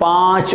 5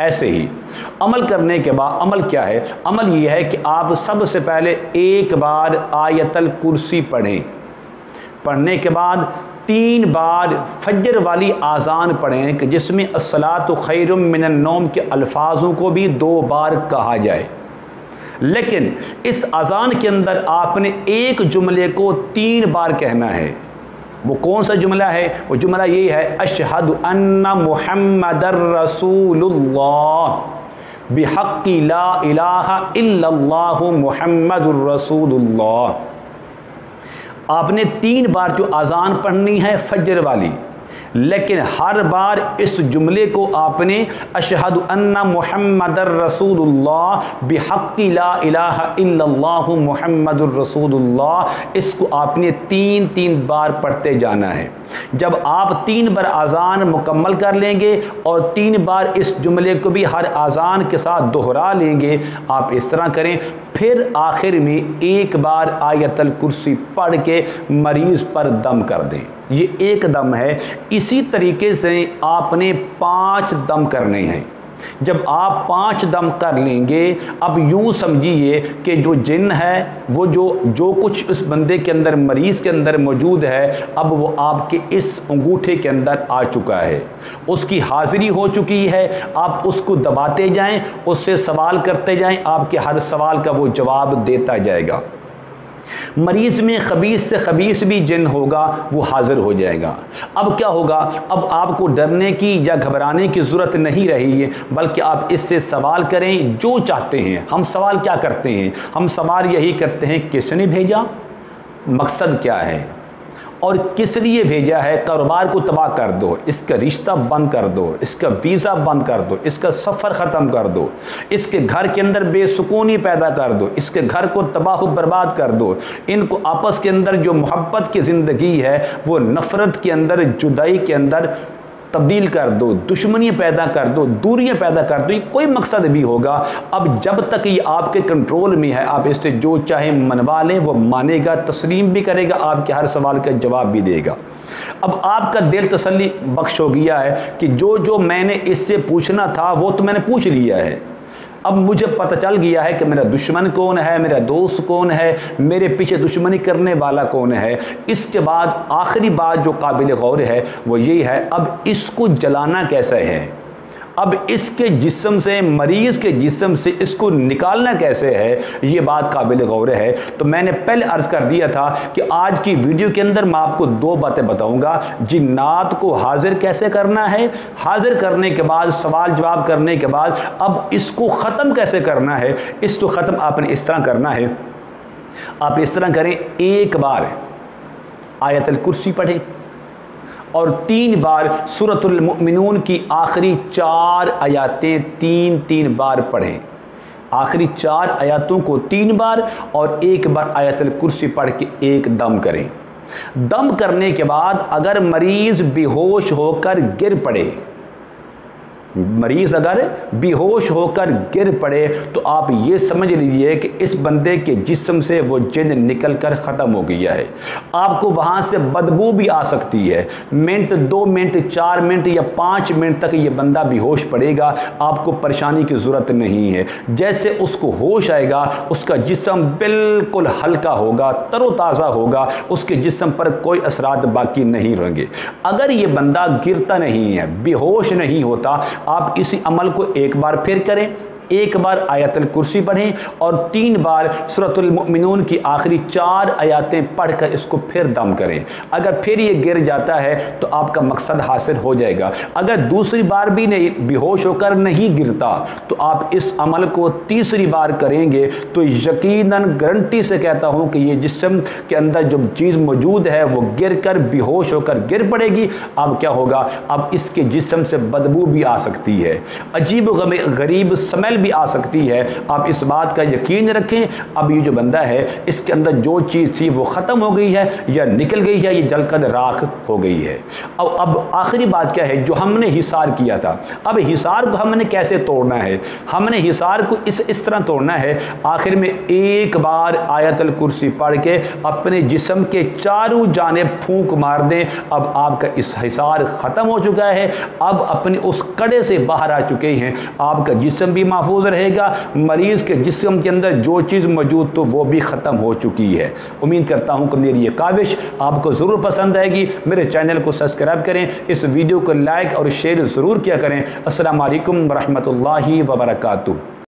ایسے ہی عمل کرنے کے بعد عمل کیا ہے؟ عمل یہ ہے کہ آپ سب سے پہلے ایک بار آیت الکرسی پڑھیں، پڑھنے کے بعد 3 بار فجر والی آذان پڑھیں کہ جس میں الصلاۃ خیر من النوم کے الفاظوں کو بھی 2 بار کہا جائے، لیکن اس اذان کے اندر آپ نے ایک جملے کو 3 بار کہنا ہے۔ وہ کون سا جملہ ہے؟ وہ جملہ یہی ہے، اشہد ان محمد رسول اللہ بحق لا الہ الا اللہ محمد الرسول اللہ۔ آپ نے 3 بار جو اذان پڑھنی ہے فجر والی، لیکن ہر بار اس جملے کو آپ نے اشہد ان محمد الرسول اللہ بحق لا الہ الا اللہ محمد الرسول اللہ، اس کو آپ نے 3 بار پڑھتے جانا ہے۔ جب آپ 3 بار اذان مکمل کر لیں گے اور 3 بار اس جملے کو بھی ہر اذان کے ساتھ دہرا لیں گے، آپ اس طرح کریں، پھر آخر میں ایک بار آیت الکرسی پڑھ کے مریض پر دم کر دیں۔ یہ ایک دم ہے۔ اسی طریقے سے آپ نے 5 دم کرنے ہیں۔ جب آپ 5 دم کر لیں گے، اب یوں سمجھیے کہ جو جن ہے وہ جو کچھ اس بندے کے اندر مریض کے اندر موجود ہے، اب وہ آپ کے اس انگوٹھے کے اندر آ چکا ہے، اس کی حاضری ہو چکی ہے۔ آپ اس کو دباتے جائیں، اس سے سوال کرتے جائیں، آپ کے ہر سوال کا وہ جواب دیتا جائے گا۔ مریض میں خبیث سے خبیث بھی جن ہوگا وہ حاضر ہو جائے گا۔ اب کیا ہوگا؟ اب آپ کو ڈرنے کی یا گھبرانے کی ضرورت نہیں رہی ہے، بلکہ آپ اس سے سوال کریں جو چاہتے ہیں۔ ہم سوال کیا کرتے ہیں؟ ہم سوال یہی کرتے ہیں، کس نے بھیجا، مقصد کیا ہے اور کس لیے بھیجا ہے؟ کاروبار کو تباہ کر دو، اس کا رشتہ بند کر دو، اس کا ویزا بند کر دو، اس کا سفر ختم کر دو، اس کے گھر کے اندر بے سکونی پیدا کر دو، اس کے گھر کو تباہ و برباد کر دو، ان کو آپس کے اندر جو محبت کی زندگی ہے وہ نفرت کے اندر، جدائی کے اندر تبدیل کر دو، دشمنی پیدا کر دو، دوریاں پیدا کر دو۔ یہ کوئی مقصد بھی ہوگا، اب جب تک یہ آپ کے کنٹرول میں ہے، آپ اس سے جو چاہیں منوا لیں، وہ مانے گا، تسلیم بھی کرے گا، آپ کے ہر سوال کا جواب بھی دے گا۔ اب آپ کا دل تسلی بخش ہو گیا ہے کہ جو میں نے اس سے پوچھنا تھا وہ تو میں نے پوچھ لیا ہے۔ اب مجھے پتہ چل گیا ہے کہ میرا دشمن کون ہے، میرا دوست کون ہے، میرے پیچھے دشمنی کرنے والا کون ہے۔ اس کے بعد آخری بات جو قابل غور ہے وہ یہی ہے، اب اس کو جلانا کیسے ہے، اب اس کے جسم سے، مریض کے جسم سے اس کو نکالنا کیسے ہے، یہ بات قابل غور ہے۔ تو میں نے پہلے عرض کر دیا تھا کہ آج کی ویڈیو کے اندر میں آپ کو 2 باتیں بتاؤں گا۔ جنات کو حاضر کیسے کرنا ہے، حاضر کرنے کے بعد سوال جواب کرنے کے بعد اب اس کو ختم کیسے کرنا ہے۔ اس کو ختم آپ نے اس طرح کرنا ہے، آپ اس طرح کریں، ایک بار آیت الکرسی پڑھیں اور 3 بار سورۃ المؤمنون کی آخری 4 آیاتیں 3 بار پڑھیں۔ آخری 4 آیاتوں کو 3 بار اور 1 بار آیت الکرسی پڑھ کے ایک دم کریں۔ دم کرنے کے بعد اگر مریض بے ہوش ہو کر گر پڑے، مریض اگر بے ہوش ہو کر گر پڑے تو آپ یہ سمجھ لیجئے کہ اس بندے کے جسم سے وہ جن نکل کر ختم ہو گیا ہے۔ آپ کو وہاں سے بدبو بھی آ سکتی ہے، منٹ 2 منٹ 4 منٹ یا 5 منٹ تک یہ بندہ بے ہوش پڑے گا، آپ کو پریشانی کی ضرورت نہیں ہے۔ جیسے اس کو ہوش آئے گا اس کا جسم بالکل ہلکا ہوگا، تر و تازہ ہوگا، اس کے جسم پر کوئی اثرات باقی نہیں رہیں گے۔ اگر یہ بندہ گرتا نہیں ہے، بے ہوش نہیں ہوتا، آپ اسی عمل کو ایک بار پھر کریں، ایک بار آیت الکرسی پڑھیں اور 3 بار سورۃ المؤمنون کی آخری 4 آیاتیں پڑھ کر اس کو پھر دم کریں۔ اگر پھر یہ گر جاتا ہے تو آپ کا مقصد حاصل ہو جائے گا۔ اگر دوسری بار بھی نہیں، بے ہوش ہو کر نہیں گرتا، تو آپ اس عمل کو تیسری بار کریں گے تو یقیناً گارنٹی سے کہتا ہوں کہ یہ جسم کے اندر جو چیز موجود ہے وہ گر کر بے ہوش ہو کر گر پڑے گی۔ اب کیا ہوگا؟ اب اس کے جسم سے بدبو بھی آ سکتی ہے، عجیب و غریب سمیل بھی آ سکتی ہے، آپ اس بات کا یقین رکھیں اب یہ جو بندہ ہے اس کے اندر جو چیز تھی وہ ختم ہو گئی ہے یا نکل گئی ہے، یہ جل کر راکھ ہو گئی ہے۔ اب آخری بات کیا ہے، جو ہم نے حصار کیا تھا، اب حصار کو ہم نے کیسے توڑنا ہے؟ ہم نے حصار کو اس طرح توڑنا ہے، آخر میں ایک بار آیت الکرسی پڑھ کے اپنے جسم کے چاروں جانب پھونک مار دیں، اب آپ کا اس حصار ختم ہو چکا ہے، اب اپنے اس کڑے سے باہر آ چکے ہیں، آپ کا جسم بھی محفوظ رہے گا، مریض کے جسم کے اندر جو چیز موجود تو وہ بھی ختم ہو چکی ہے۔ امید کرتا ہوں کہ میری یہ کاوش آپ کو ضرور پسند آئے گی۔ میرے چینل کو سبسکرائب کریں، اس ویڈیو کو لائک اور شیئر ضرور کیا کریں۔ السلام علیکم ورحمۃ اللہ وبرکاتہ۔